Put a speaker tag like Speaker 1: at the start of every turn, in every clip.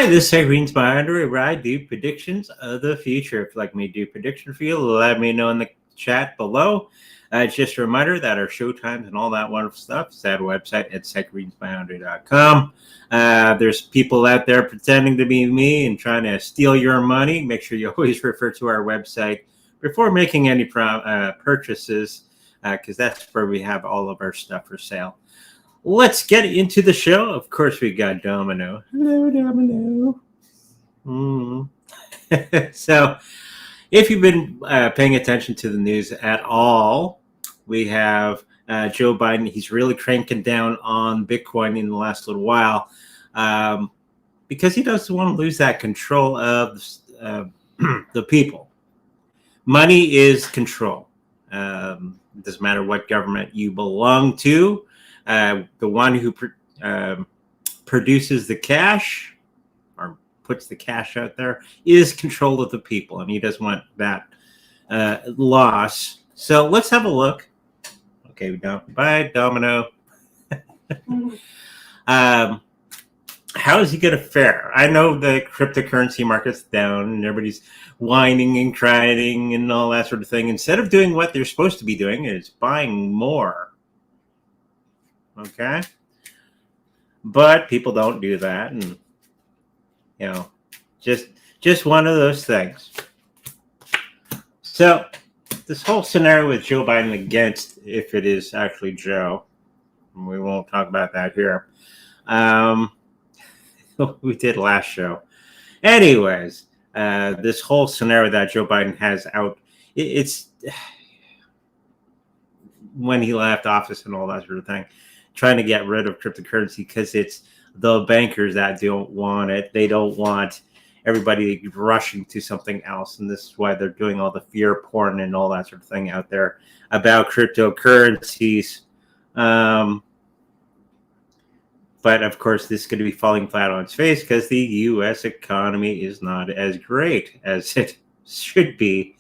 Speaker 1: this is Greens by Andre, where I do predictions of the future. If you'd like me to do prediction for you, let me know in the chat below. Just a reminder that our show times and all that wonderful stuff is at our website at secgreensbyandre.com. There's people out there pretending to be me and trying to steal your money. Make sure you always refer to our website before making any purchases, because that's where we have all of our stuff for sale. Let's get into the show. Of course, we got Domino. Hello, Domino. So, if you've been paying attention to the news at all, we have Joe Biden. He's really cranking down on Bitcoin in the last little while because he doesn't want to lose that control of the people. Money is control. It doesn't matter what government you belong to. The one who produces the cash or puts the cash out there is control of the people, and he doesn't want that loss. So let's have a look. Okay, bye, Domino. How is he going to fare? I know the cryptocurrency market's down and everybody's whining and crying and all that sort of thing. Instead of doing what they're supposed to be doing, is buying more. Okay, but people don't do that, and just one of those things. So this whole scenario with Joe Biden against, if it is actually Joe, we won't talk about that here. We did last show. Anyways, this whole scenario that Joe Biden has out, it's when he left office and all that sort of thing, trying to get rid of cryptocurrency because it's the bankers that don't want it. They don't want everybody rushing to something else. And this is why they're doing all the fear porn and all that sort of thing out there about cryptocurrencies. But of course, this is going to be falling flat on its face because the U.S. economy is not as great as it should be.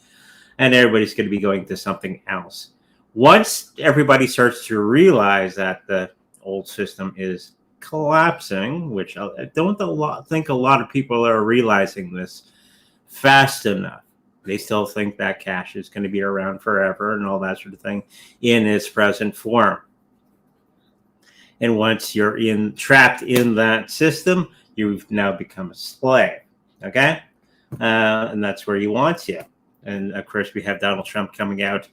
Speaker 1: And everybody's going to be going to something else. Once everybody starts to realize that the old system is collapsing, which I don't think a lot of people are realizing this fast enough. They still think that cash is going to be around forever and all that sort of thing in its present form. And once you're trapped in that system, you've now become a slave. Okay? And that's where he wants you. And of course, we have Donald Trump coming out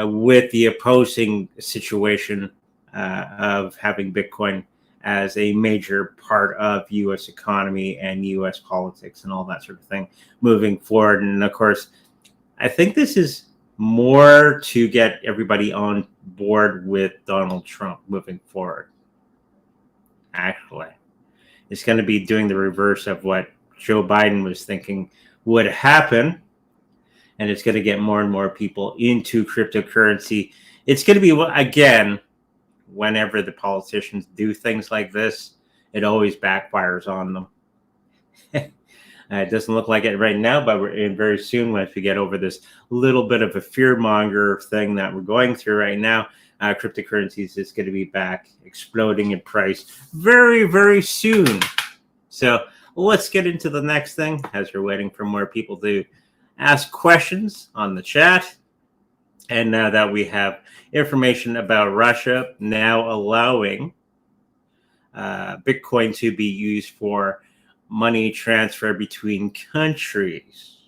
Speaker 1: with the opposing situation of having Bitcoin as a major part of U.S. economy and U.S. politics and all that sort of thing moving forward. And of course, I think this is more to get everybody on board with Donald Trump moving forward. Actually, it's going to be doing the reverse of what Joe Biden was thinking would happen. And it's going to get more and more people into cryptocurrency. It's going to be, again, whenever the politicians do things like this, it always backfires on them. It doesn't look like it right now, but very soon, once we get over this little bit of a fearmonger thing that we're going through right now, cryptocurrencies is going to be back exploding in price very, very soon. So let's get into the next thing as we're waiting for more people to ask questions on the chat. And now that we have information about Russia now allowing Bitcoin to be used for money transfer between countries.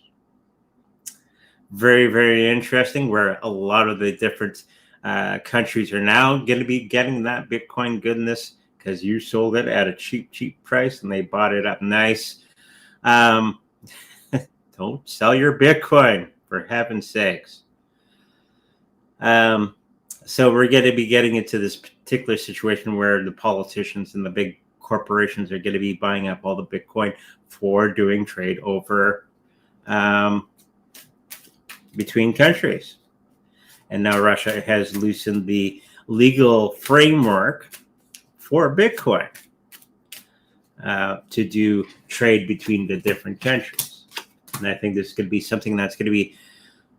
Speaker 1: Very, very interesting, where a lot of the different countries are now going to be getting that Bitcoin goodness because you sold it at a cheap, cheap price and they bought it up nice. Don't sell your Bitcoin, for heaven's sakes. So we're going to be getting into this particular situation where the politicians and the big corporations are going to be buying up all the Bitcoin for doing trade over between countries. And now Russia has loosened the legal framework for Bitcoin to do trade between the different countries. And I think this could be something that's going to be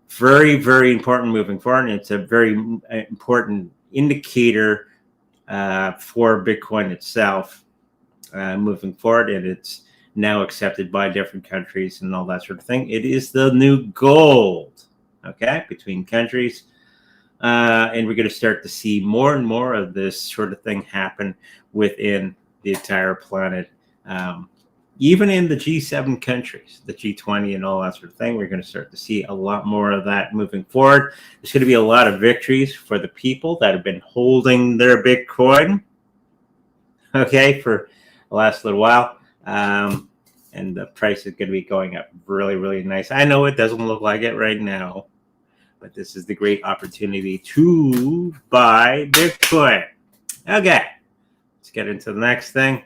Speaker 1: very, very important moving forward. And it's a very important indicator for Bitcoin itself moving forward. And it's now accepted by different countries and all that sort of thing. It is the new gold, okay, between countries. And we're going to start to see more and more of this sort of thing happen within the entire planet. Even in the G7 countries, the G20 and all that sort of thing, we're going to start to see a lot more of that moving forward. There's going to be a lot of victories for the people that have been holding their Bitcoin, okay, for the last little while. And the price is going to be going up really, really nice. I know it doesn't look like it right now, but this is the great opportunity to buy Bitcoin. Okay, let's get into the next thing.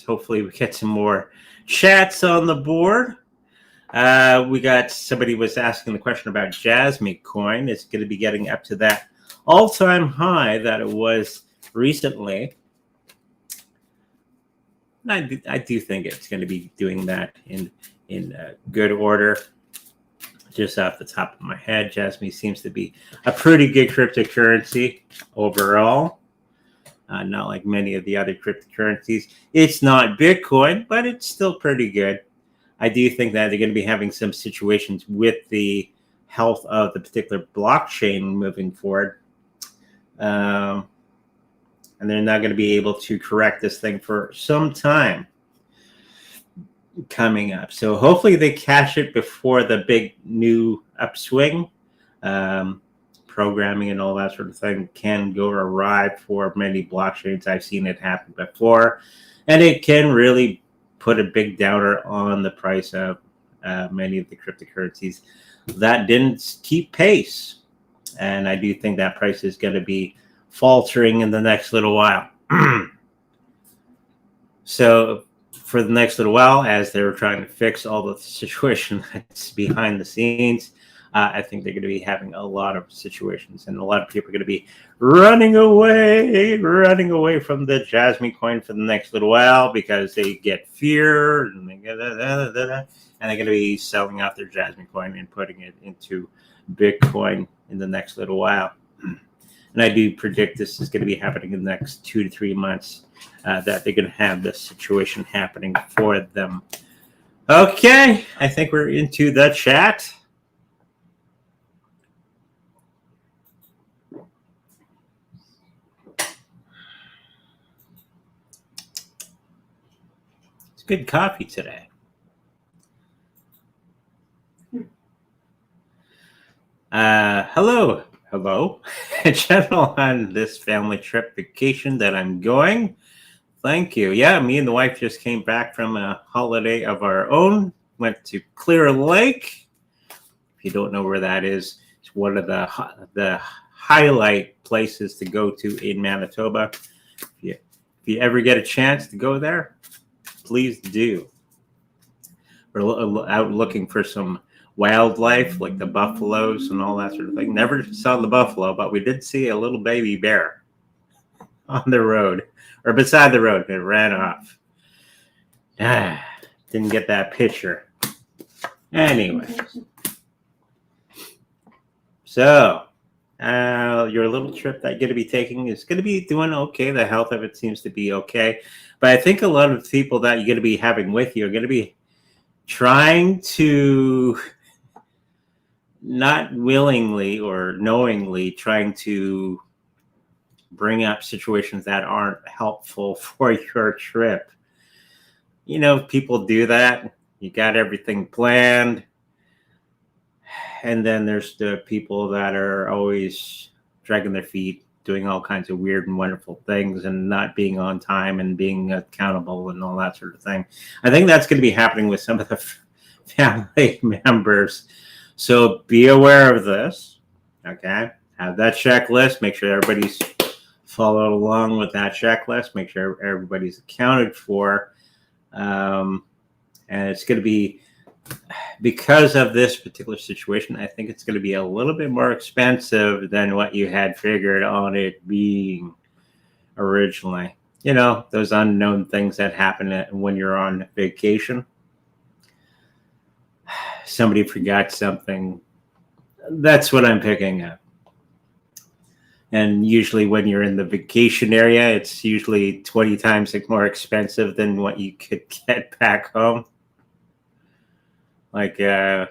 Speaker 1: Hopefully we get some more chats on the board. We got somebody was asking the question about Jasmine coin. It's going to be getting up to that all-time high that it was recently. And I do think it's going to be doing that in good order. Just off the top of my head, Jasmine seems to be a pretty good cryptocurrency overall. Not like many of the other cryptocurrencies. It's not Bitcoin, but it's still pretty good. I do think that they're going to be having some situations with the health of the particular blockchain moving forward. And they're not going to be able to correct this thing for some time coming up. So hopefully they catch it before the big new upswing. Programming and all that sort of thing can go awry for many blockchains. I've seen it happen before, and it can really put a big downer on the price of many of the cryptocurrencies that didn't keep pace. And I do think that price is going to be faltering in the next little while. So for the next little while, as they're trying to fix all the situation that's behind the scenes, I think they're going to be having a lot of situations, and a lot of people are going to be running away from the Jasmine coin for the next little while because they get fear, and they're going to be selling out their Jasmine coin and putting it into Bitcoin in the next little while. And I do predict this is going to be happening in the next 2 to 3 months, that they're going to have this situation happening for them. Okay, I think we're into the chat. It's good coffee today. Hello, general, on this family trip vacation that I'm going. Thank you. Yeah, me and the wife just came back from a holiday of our own. Went to Clear Lake. If you don't know where that is, it's one of the highlight places to go to in Manitoba. If you ever get a chance to go there, please do. We're out looking for some wildlife like the buffaloes and all that sort of thing. Never saw the buffalo, but we did see a little baby bear on the road or beside the road. It ran off. Didn't get that picture. Anyway. So your little trip that you're going to be taking is going to be doing okay. The health of it seems to be okay. But I think a lot of people that you're going to be having with you are going to be trying to, not willingly or knowingly, trying to bring up situations that aren't helpful for your trip. You know, people do that. You got everything planned. And then there's the people that are always dragging their feet, doing all kinds of weird and wonderful things and not being on time and being accountable and all that sort of thing. I think that's going to be happening with some of the family members. So be aware of this, okay? Have that checklist. Make sure everybody's followed along with that checklist. Make sure everybody's accounted for. And it's going to be, because of this particular situation, I think it's going to be a little bit more expensive than what you had figured on it being originally. You know, those unknown things that happen when you're on vacation. Somebody forgot something. That's what I'm picking up. And usually when you're in the vacation area, it's usually 20 times more expensive than what you could get back home. Like a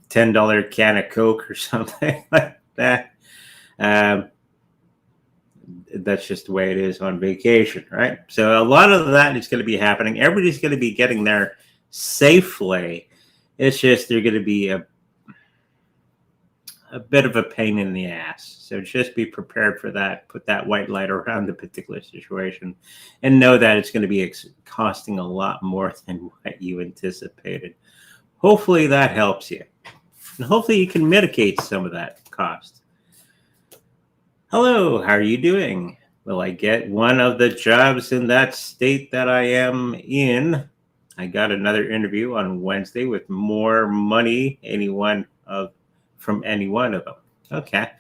Speaker 1: $10 can of Coke or something like that. That's just the way it is on vacation, right? So a lot of that is going to be happening. Everybody's going to be getting there safely. It's just they're going to be a bit of a pain in the ass. So just be prepared for that. Put that white light around the particular situation and know that it's going to be costing a lot more than what you anticipated. Hopefully that helps you. And hopefully you can mitigate some of that cost. Hello, how are you doing? Will I get one of the jobs in that state that I am in? I got another interview on Wednesday with more money from any one of them. Okay.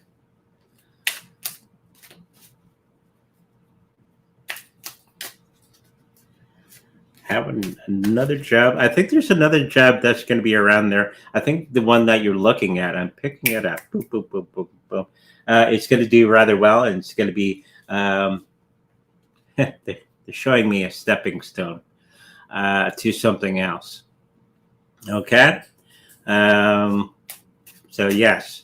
Speaker 1: Having another job. I think there's another job that's going to be around there. I think the one that you're looking at, I'm picking it up. Boop, boop, boop, boop, boop. It's going to do rather well, and it's going to be, they're showing me a stepping stone to something else. Okay. So yes,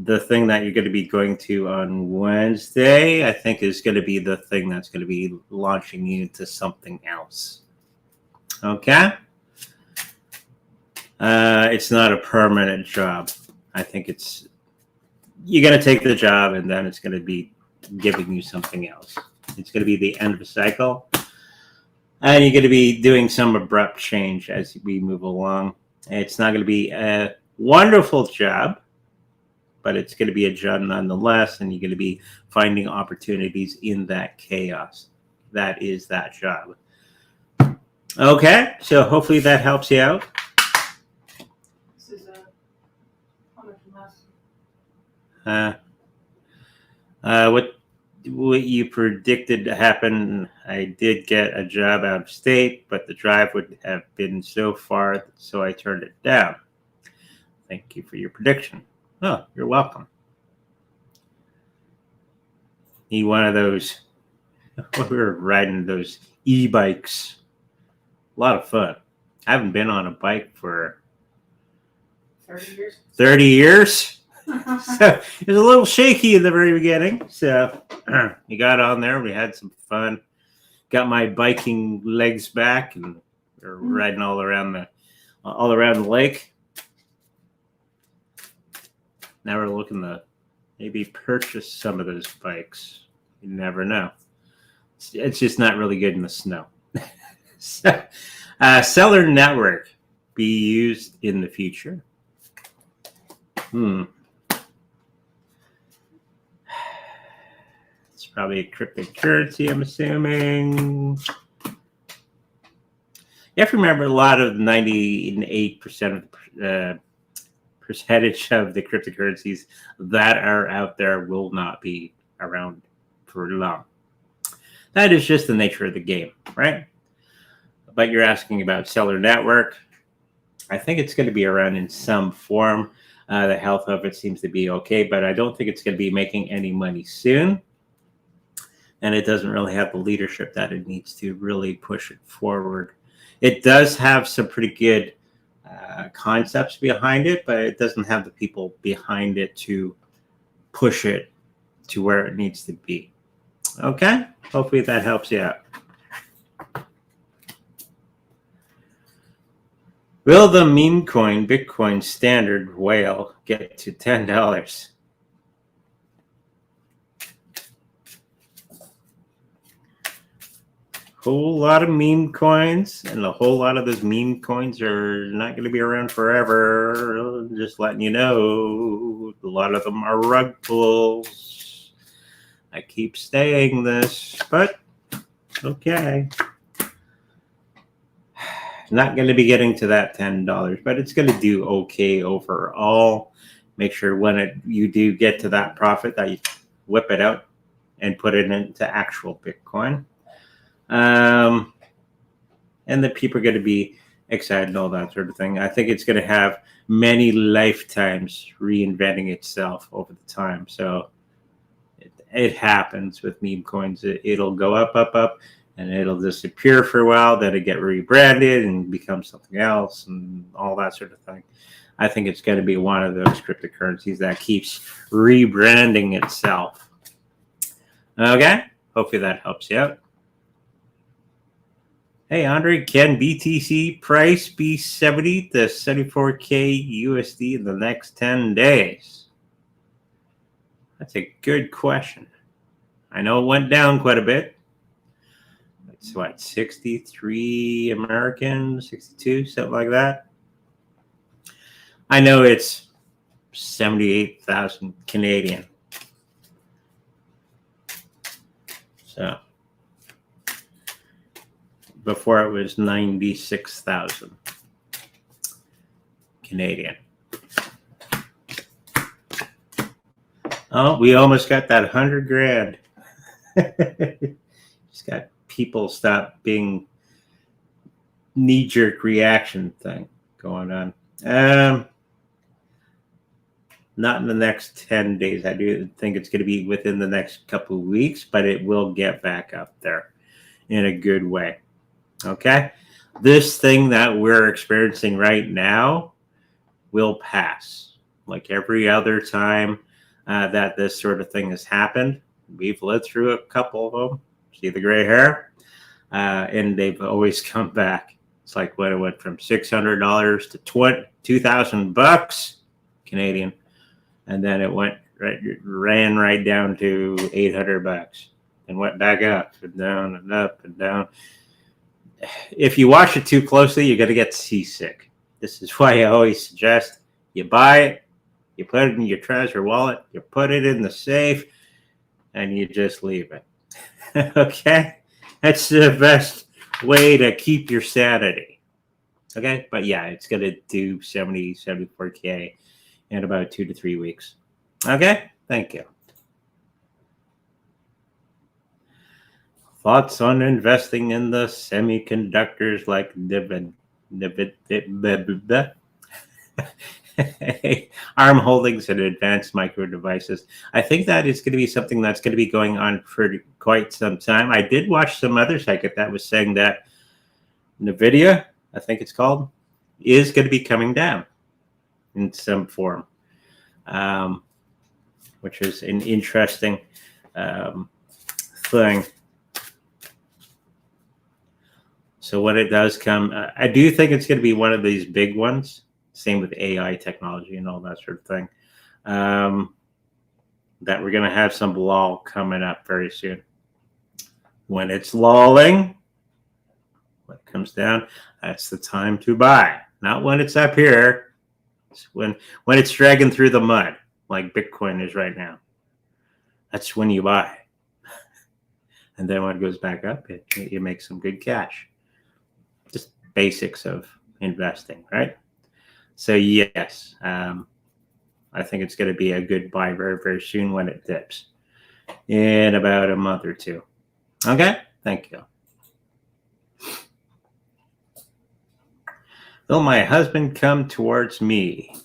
Speaker 1: the thing that you're going to be going to on Wednesday, I think is going to be the thing that's going to be launching you into something else. Okay. It's not a permanent job. I think you're going to take the job and then it's going to be giving you something else. It's going to be the end of a cycle. And you're going to be doing some abrupt change as we move along. It's not going to be a wonderful job, but it's going to be a job nonetheless. And you're going to be finding opportunities in that chaos. That is that job. Okay, so hopefully that helps you out.
Speaker 2: This is how much
Speaker 1: What you predicted to happen, I did get a job out of state, but the drive would have been so far, so I turned it down. Thank you for your prediction. Oh, you're welcome. Need one of those. We were riding those e-bikes. A lot of fun. I haven't been on a bike for
Speaker 2: 30 years.
Speaker 1: 30 years. So it was a little shaky in the very beginning. So we got on there. We had some fun. Got my biking legs back, and we were riding all around the lake. Now we're looking to maybe purchase some of those bikes. You never know. It's just not really good in the snow. So, seller network be used in the future. It's probably a cryptocurrency, I'm assuming. You have to remember a lot of 98% of the percentage of the cryptocurrencies that are out there will not be around for long. That is just the nature of the game, right? But you're asking about seller network. I think it's going to be around in some form. The health of it seems to be okay, but I don't think it's going to be making any money soon. And it doesn't really have the leadership that it needs to really push it forward. It does have some pretty good concepts behind it, but it doesn't have the people behind it to push it to where it needs to be. Okay? Hopefully that helps you out. Will the meme coin Bitcoin standard whale get to $10? Whole lot of meme coins, and a whole lot of those meme coins are not going to be around forever. Just letting you know, a lot of them are rug pulls. I keep saying this, but okay. Not going to be getting to that $10, but it's going to do okay overall. Make sure when you do get to that profit that you whip it out and put it into actual Bitcoin. And the people are going to be excited and all that sort of thing. I think it's going to have many lifetimes reinventing itself over the time. So it happens with meme coins. It'll go up, up, up, and it'll disappear for a while. Then it get rebranded and become something else, and all that sort of thing. I think it's going to be one of those cryptocurrencies that keeps rebranding itself. Okay, hopefully that helps you out. Hey, Andre, can BTC price be 70 to 74K USD in the next 10 days? That's a good question. I know it went down quite a bit. It's what, 63 American, 62, something like that. I know it's 78,000 Canadian. So before it was 96,000 Canadian. Oh, we almost got that 100 grand. Just got people stop being knee-jerk reaction thing going on. Not in the next 10 days. I do think it's going to be within the next couple of weeks, but it will get back up there in a good way. Okay? This thing that we're experiencing right now will pass. Like every other time that this sort of thing has happened, we've lived through a couple of them. See the gray hair? And they've always come back. It's like when it went from $600 to $2,000 Canadian. And then it ran right down to $800 and went back up and down and up and down. If you watch it too closely, you're going to get seasick. This is why I always suggest you buy it, you put it in your treasure wallet, you put it in the safe, and you just leave it. Okay? That's the best way to keep your sanity. Okay? But yeah, it's going to do 70, 74K in about 2 to 3 weeks. Okay? Thank you. Thoughts on investing in the semiconductors like ARM Holdings and Advanced Micro Devices? I think that is going to be something that's going to be going on for quite some time. I did watch some other site that was saying that NVIDIA, I think it's called, is going to be coming down in some form, which is an interesting thing. So when it does come, I do think it's going to be one of these big ones. Same with AI technology and all that sort of thing. That we're going to have some lull coming up very soon. When it's lulling, when it comes down, that's the time to buy. Not when it's up here. It's when it's dragging through the mud, like Bitcoin is right now. That's when you buy. And then when it goes back up, you make some good cash. Just basics of investing, right? So yes, I think it's going to be a good buy very, very soon when it dips in about a month or two. Okay, thank you. Will my husband come towards me?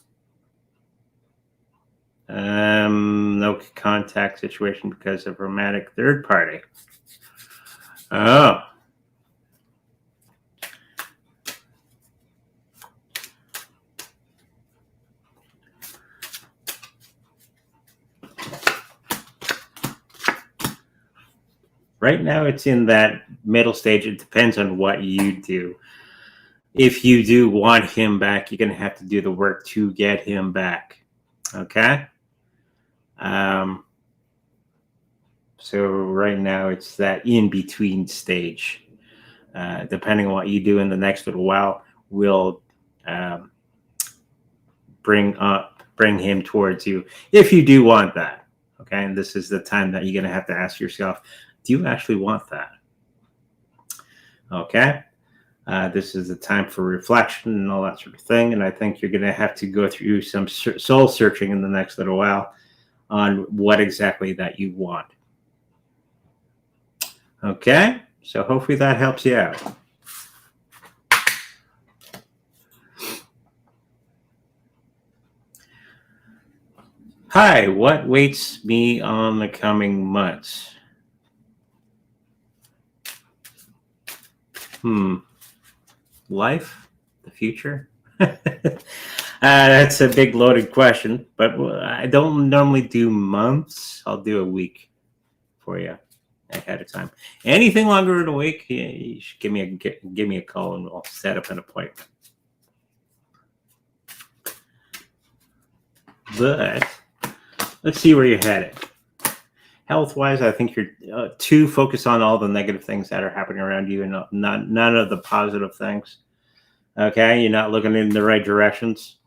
Speaker 1: No contact situation because of romantic third party. Oh. Right now, it's in that middle stage. It depends on what you do. If you do want him back, you're going to have to do the work to get him back. Okay? So right now, it's that in-between stage. Depending on what you do in the next little while, will bring him towards you if you do want that. Okay? And this is the time that you're going to have to ask yourself, do you actually want that? Okay. This is the time for reflection and all that sort of thing. And I think you're going to have to go through some soul searching in the next little while on what exactly that you want. Okay. So hopefully that helps you out. Hi, what waits me on the coming months? Life? The future? That's a big loaded question, but I don't normally do months. I'll do a week for you ahead of time. Anything longer than a week, you should give me a call and we'll set up an appointment. But let's see where you're headed. Health-wise, I think you're too focused on all the negative things that are happening around you and none of the positive things. Okay, you're not looking in the right directions.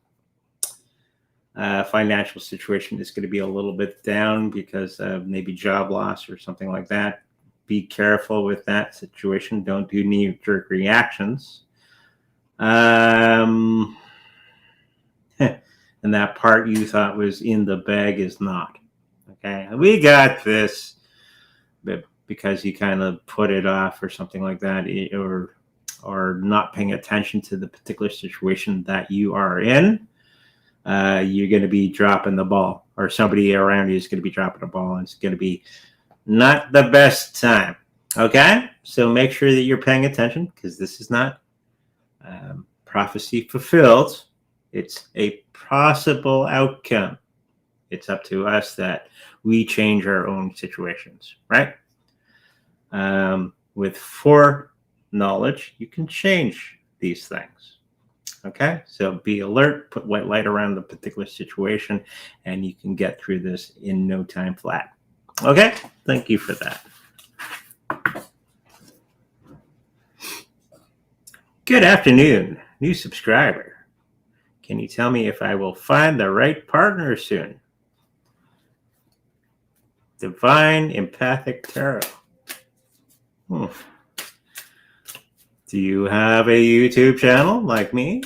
Speaker 1: Financial situation is going to be a little bit down because of maybe job loss or something like that. Be careful with that situation. Don't do knee-jerk reactions. And that part you thought was in the bag is not. Okay, we got this, but because you kind of put it off or something like that, or not paying attention to the particular situation that you are in, you're going to be dropping the ball, or somebody around you is going to be dropping the ball, and it's going to be not the best time. Okay, so make sure that you're paying attention, because this is not prophecy fulfilled. It's a possible outcome. It's up to us that we change our own situations, right? With foreknowledge, you can change these things. Okay, so be alert, put white light around the particular situation, and you can get through this in no time flat. Okay, thank you for that. Good afternoon, new subscriber. Can you tell me if I will find the right partner soon? Divine Empathic Tarot. Do you have a YouTube channel like me?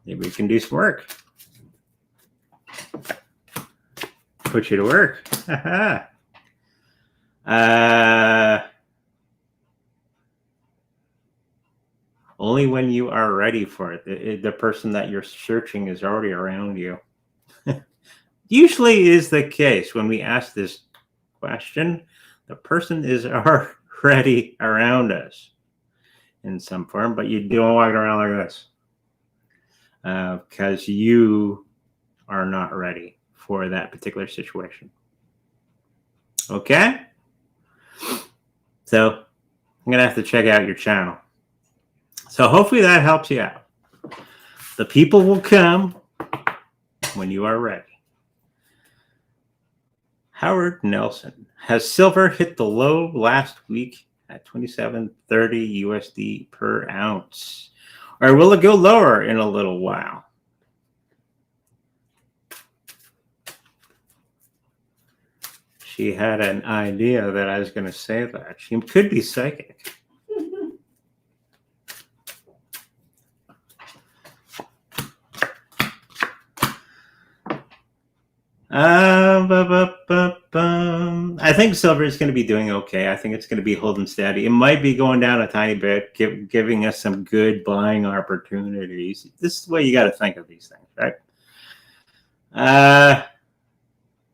Speaker 1: Maybe we can do some work. Put you to work. Only when you are ready for it. The person that you're searching is already around you. Usually is the case when we ask this question. The person is already around us in some form, but you don't walk around like this because you are not ready for that particular situation. Okay? So I'm going to have to check out your channel. So hopefully that helps you out. The people will come when you are ready. Howard Nelson. Has silver hit the low last week at $27.30 USD per ounce? Or will it go lower in a little while? She had an idea that I was going to say that. She could be psychic. I think silver is going to be doing okay. I think it's going to be holding steady. It might be going down a tiny bit, giving us some good buying opportunities. This is the way you got to think of these things, right?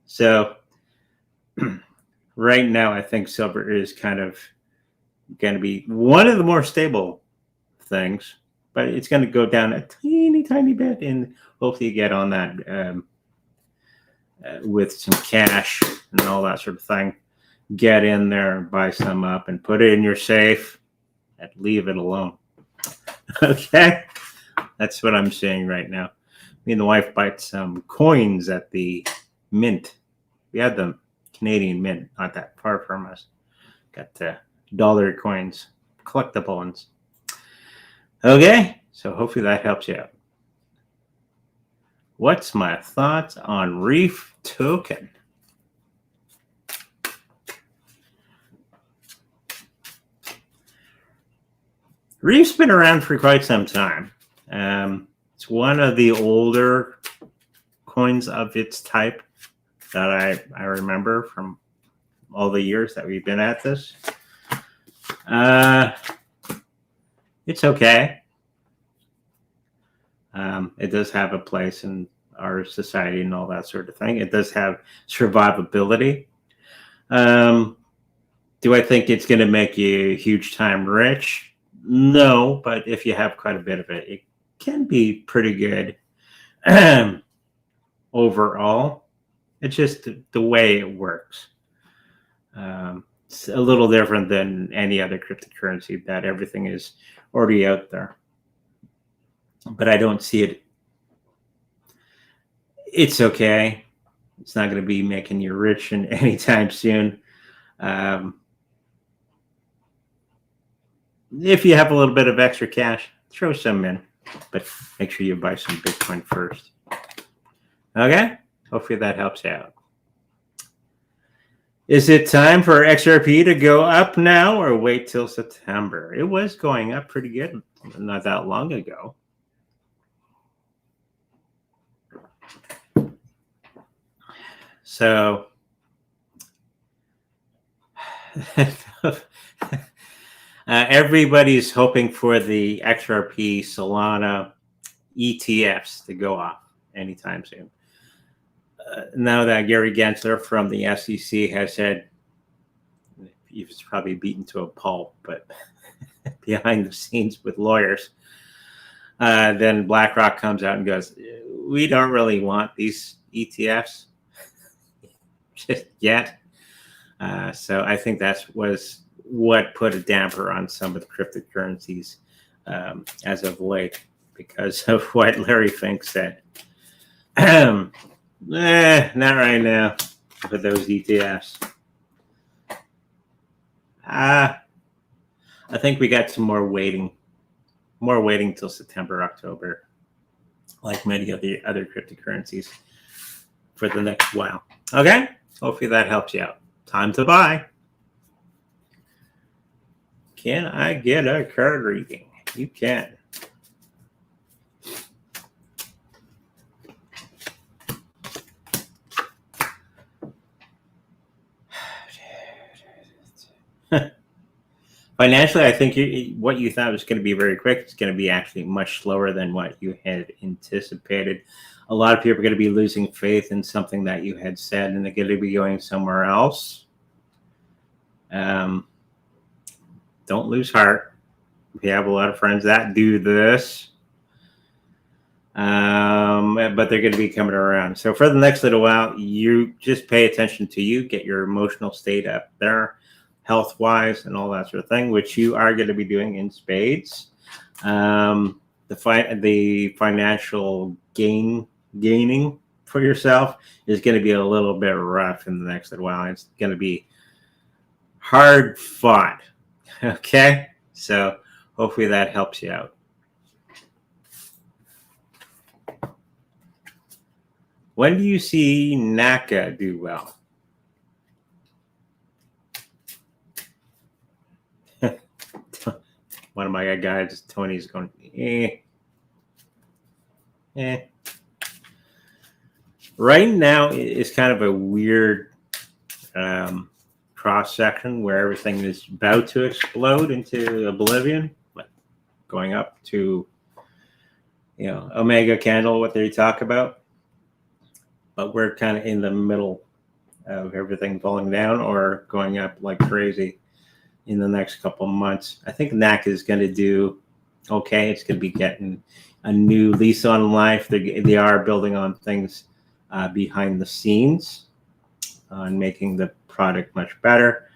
Speaker 1: So right now, I think silver is kind of going to be one of the more stable things, but it's going to go down a tiny bit, and hopefully you get on that with some cash and all that sort of thing. Get in there and buy some up and put it in your safe and leave it alone. Okay? That's what I'm saying right now. Me and the wife bought some coins at the mint. We had the Canadian mint, not that far from us. Got the dollar coins, collectible ones. Okay? So hopefully that helps you out. What's my thoughts on Reef token? Reef's been around for quite some time. It's one of the older coins of its type that I remember from all the years that we've been at this. It's okay. It does have a place in our society and all that sort of thing. It does have survivability. Do I think it's going to make you huge time rich? No, but if you have quite a bit of it, it can be pretty good overall. It's just the way it works. It's a little different than any other cryptocurrency that everything is already out there. But I don't see it. It's okay. It's not going to be making you rich anytime soon. If you have a little bit of extra cash, throw some in, but make sure you buy some Bitcoin first. Okay? Hopefully that helps out. Is it time for XRP to go up now or wait till September? It was going up pretty good not that long ago. So everybody's hoping for the XRP Solana ETFs to go off anytime soon. Now that Gary Gensler from the SEC has said, he was probably beaten to a pulp, but behind the scenes with lawyers, then BlackRock comes out and goes, we don't really want these ETFs just yet. So I think that was what put a damper on some of the cryptocurrencies as of late, because of what Larry Fink said. Not right now for those ETFs. I think we got some more waiting till September, October, like many of the other cryptocurrencies for the next while. Okay? Hopefully that helps you out. Time to buy. Can I get a card reading? You can. Financially, I think what you thought was going to be very quick is going to be actually much slower than what you had anticipated. A lot of people are going to be losing faith in something that you had said, and they're going to be going somewhere else. Don't lose heart. We have a lot of friends that do this. But they're going to be coming around. So for the next little while, you just pay attention to you, get your emotional state up there, health-wise and all that sort of thing, which you are going to be doing in spades. The financial gaining for yourself is going to be a little bit rough in the next little while. It's going to be hard fought. Okay? So hopefully that helps you out. When do you see NACA do well? One of my guys, Tony's going, Right now, it's kind of a weird cross section where everything is about to explode into oblivion, but going up to, Omega candle, what they talk about. But we're kind of in the middle of everything falling down or going up like crazy in the next couple of months. I think NAC is going to do okay. It's going to be getting a new lease on life. They are building on things behind the scenes on making the product much better.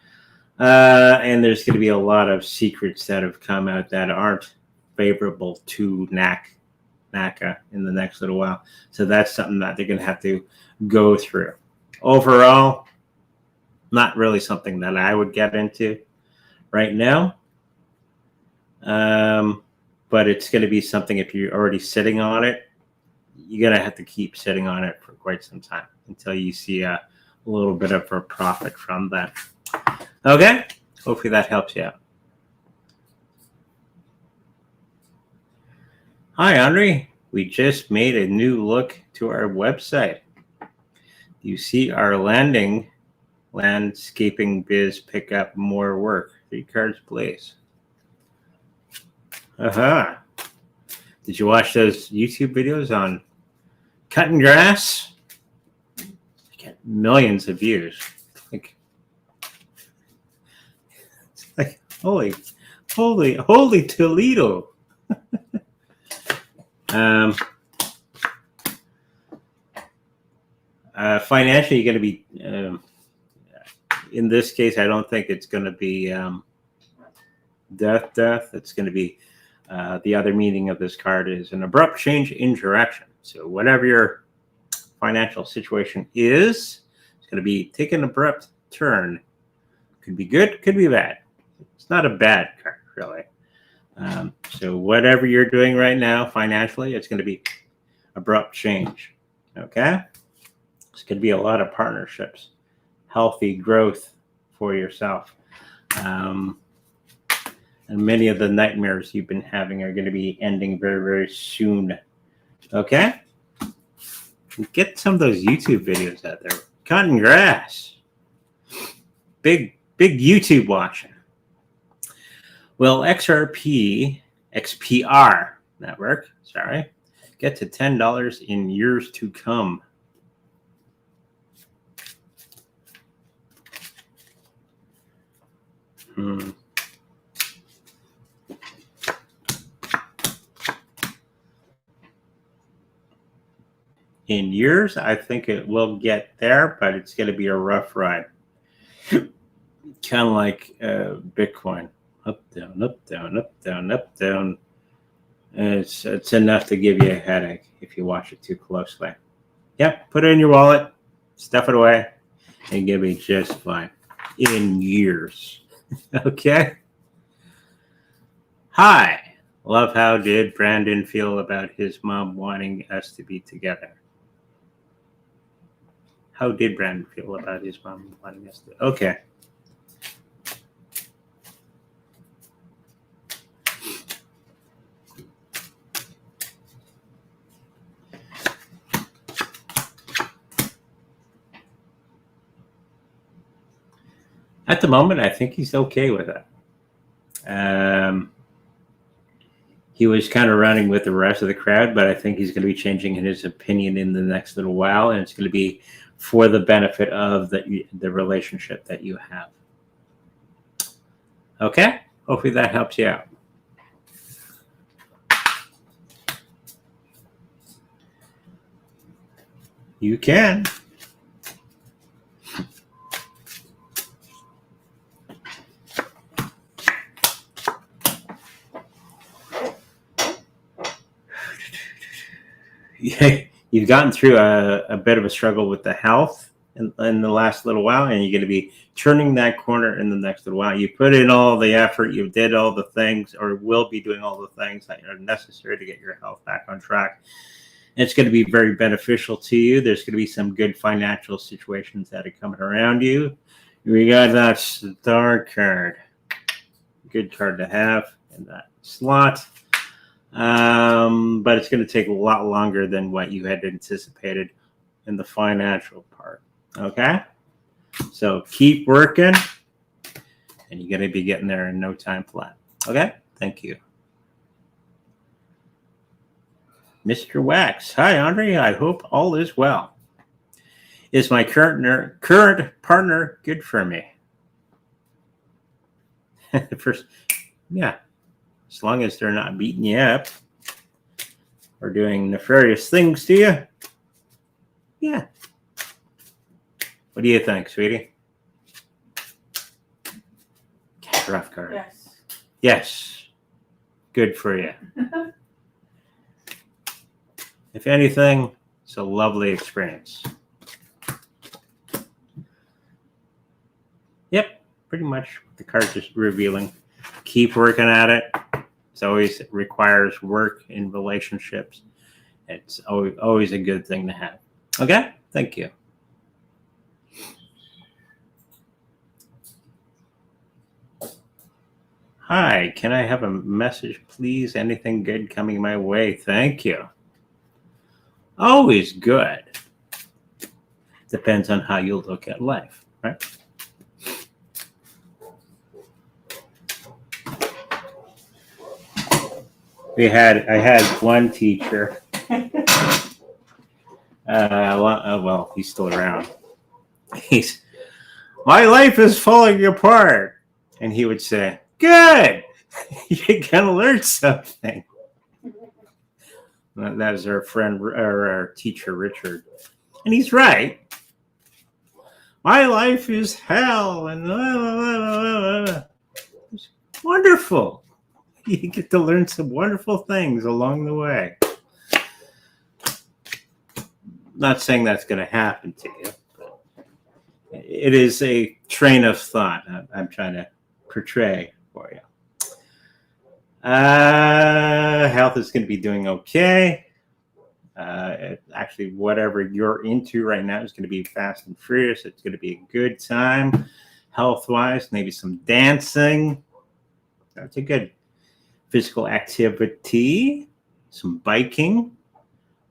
Speaker 1: And there's going to be a lot of secrets that have come out that aren't favorable to NACA in the next little while. So that's something that they're going to have to go through. Overall, not really something that I would get into right now. But it's going to be something, if you're already sitting on it, you're going to have to keep sitting on it for quite some time until you see a little bit of a profit from that. Okay? Hopefully that helps you out. Hi, Andre. We just made a new look to our website. You see our landscaping biz pick up more work. 3 cards, please. Did you watch those YouTube videos on Cutting grass. Get millions of views. It's like holy Toledo. Financially, you're going to be, in this case, I don't think it's going to be death. It's going to be, the other meaning of this card is an abrupt change in direction. So whatever your financial situation is, it's going to be take an abrupt turn. Could be good, could be bad. It's not a bad card, really. So whatever you're doing right now financially, it's going to be abrupt change. Okay? It's going to be a lot of partnerships, healthy growth for yourself. And many of the nightmares you've been having are going to be ending very, very soon. Okay? Get some of those YouTube videos out there. Cutting grass. Big YouTube watching. Will XPR Network, get to $10 in years to come? In years, I think it will get there, but it's going to be a rough ride. Kind of like Bitcoin. Up, down, up, down, up, down, up, down. It's enough to give you a headache if you watch it too closely. Yep, put it in your wallet, stuff it away, and you'll be just fine in years. Okay? Hi. Love how did Brandon feel about his mom wanting us to be together? How did Brandon feel about his mom wanting us to? Okay. At the moment, I think he's okay with it. He was kind of running with the rest of the crowd, but I think he's going to be changing his opinion in the next little while, and it's going to be for the benefit of the relationship that you have. Okay? Hopefully that helps you out. You can. You've gotten through a bit of a struggle with the health in the last little while, and you're going to be turning that corner in the next little while. You put in all the effort, you did all the things, or will be doing all the things that are necessary to get your health back on track. And it's going to be very beneficial to you. There's going to be some good financial situations that are coming around you. We got that star card. Good card to have in that slot. But it's going to take a lot longer than what you had anticipated in the financial part. Okay? So keep working, and you're going to be getting there in no time flat. Okay? Thank you. Mr. Wax. Hi, Andre. I hope all is well. Is my current partner good for me? First, yeah. As long as they're not beating you up or doing nefarious things to you. Yeah. What do you think, sweetie? Rough card.
Speaker 2: Yes.
Speaker 1: Yes. Good for you. If anything, it's a lovely experience. Yep. Pretty much the card's just revealing. Keep working at it. It always requires work in relationships. It's always a good thing to have. Okay? Thank you. Hi, can I have a message, please? Anything good coming my way? Thank you. Always good. Depends on how you look at life, right? I had one teacher Well, he's still around. My life is falling apart. And he would say, good, you're going to learn something. That was our friend, or our teacher, Richard. And he's right. My life is hell. And it's wonderful. You get to learn some wonderful things along the way. Not saying that's going to happen to you, but it is a train of thought I'm trying to portray for you. Health is going to be doing okay. Actually, whatever you're into right now is going to be fast and furious. It's going to be a good time, health-wise. Maybe some dancing. That's a good physical activity. Some biking.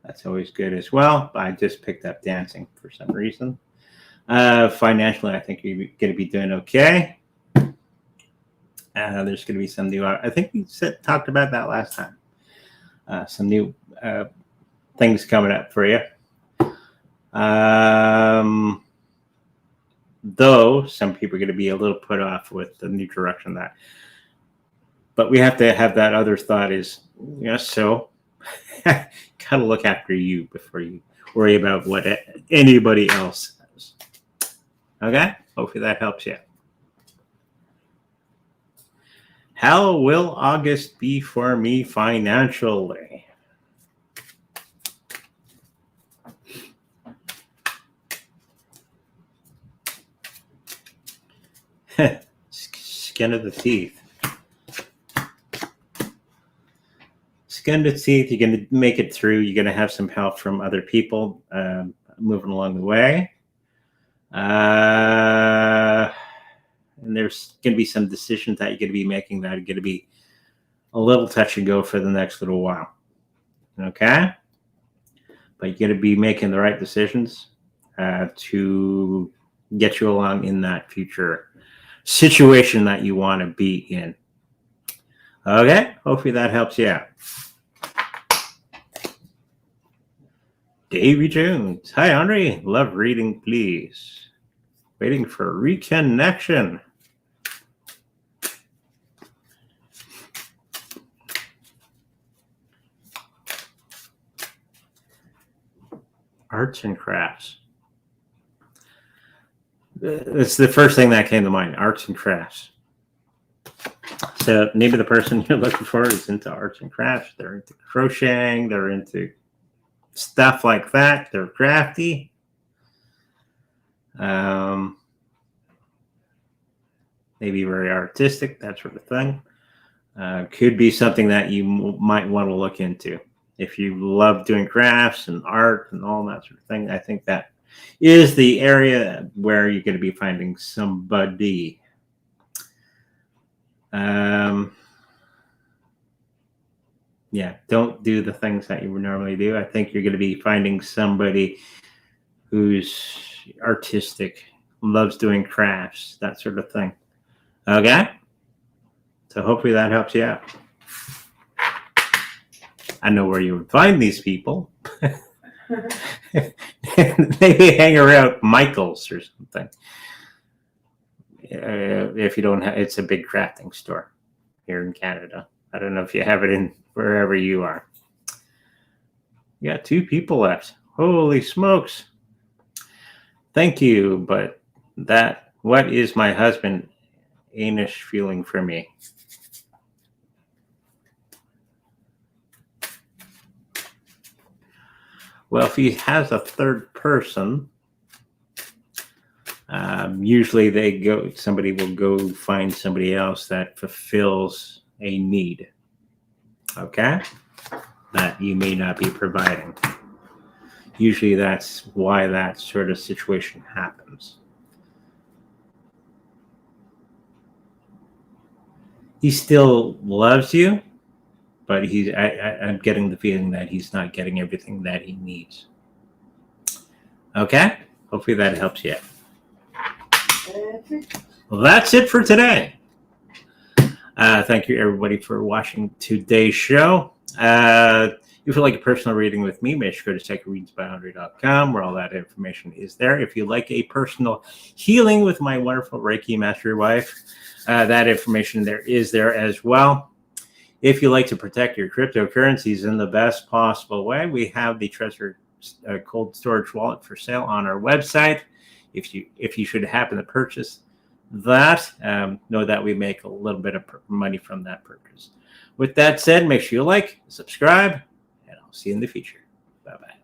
Speaker 1: That's always good as well. I just picked up dancing for some reason. Financially, I think you're going to be doing okay. There's going to be some new, I think we talked about that last time. Some new things coming up for you. Though some people are going to be a little put off with the new direction that. But we have to have that other thought is, so kind of look after you before you worry about what anybody else says. Okay? Hopefully that helps you. How will August be for me financially? Skin of the teeth. Skin of the teeth, you're going to make it through. You're going to have some help from other people moving along the way. And there's going to be some decisions that you're going to be making that are going to be a little touch and go for the next little while. Okay? But you're going to be making the right decisions to get you along in that future situation that you want to be in. Okay? Hopefully that helps you out. Davy Jones. Hi, Andre. Love reading, please. Waiting for Reconnection. Arts and crafts. It's the first thing that came to mind, arts and crafts. So maybe the person you're looking for is into arts and crafts. They're into crocheting. They're into stuff like that. They're crafty. Maybe very artistic, that sort of thing. Could be something that you might want to look into. If you love doing crafts and art and all that sort of thing, I think that is the area where you're going to be finding somebody. Yeah, don't do the things that you would normally do. I think you're going to be finding somebody who's artistic, loves doing crafts, that sort of thing. Okay? So hopefully that helps you out. I know where you would find these people. Maybe hang around Michael's or something. If you don't have, it's a big crafting store here in Canada. I don't know if you have it in wherever you are. You got 2 people left. Holy smokes. Thank you, but what is my husband Anish feeling for me? Well, if he has a third person, usually somebody will go find somebody else that fulfills a need, okay, that you may not be providing. Usually that's why that sort of situation happens. He still loves you, but I'm getting the feeling that he's not getting everything that he needs. Okay? Hopefully that helps you. Well, that's it for today. Thank you, everybody, for watching today's show. If you'd like a personal reading with me, make sure to check readsbyandre.com, where all that information is there. If you like a personal healing with my wonderful Reiki master wife, that information there is there as well. If you like to protect your cryptocurrencies in the best possible way, we have the Trezor cold storage wallet for sale on our website. If you should happen to purchase that, know that we make a little bit of money from that purchase. With that said, make sure you like, subscribe, and I'll see you in the future. Bye-bye.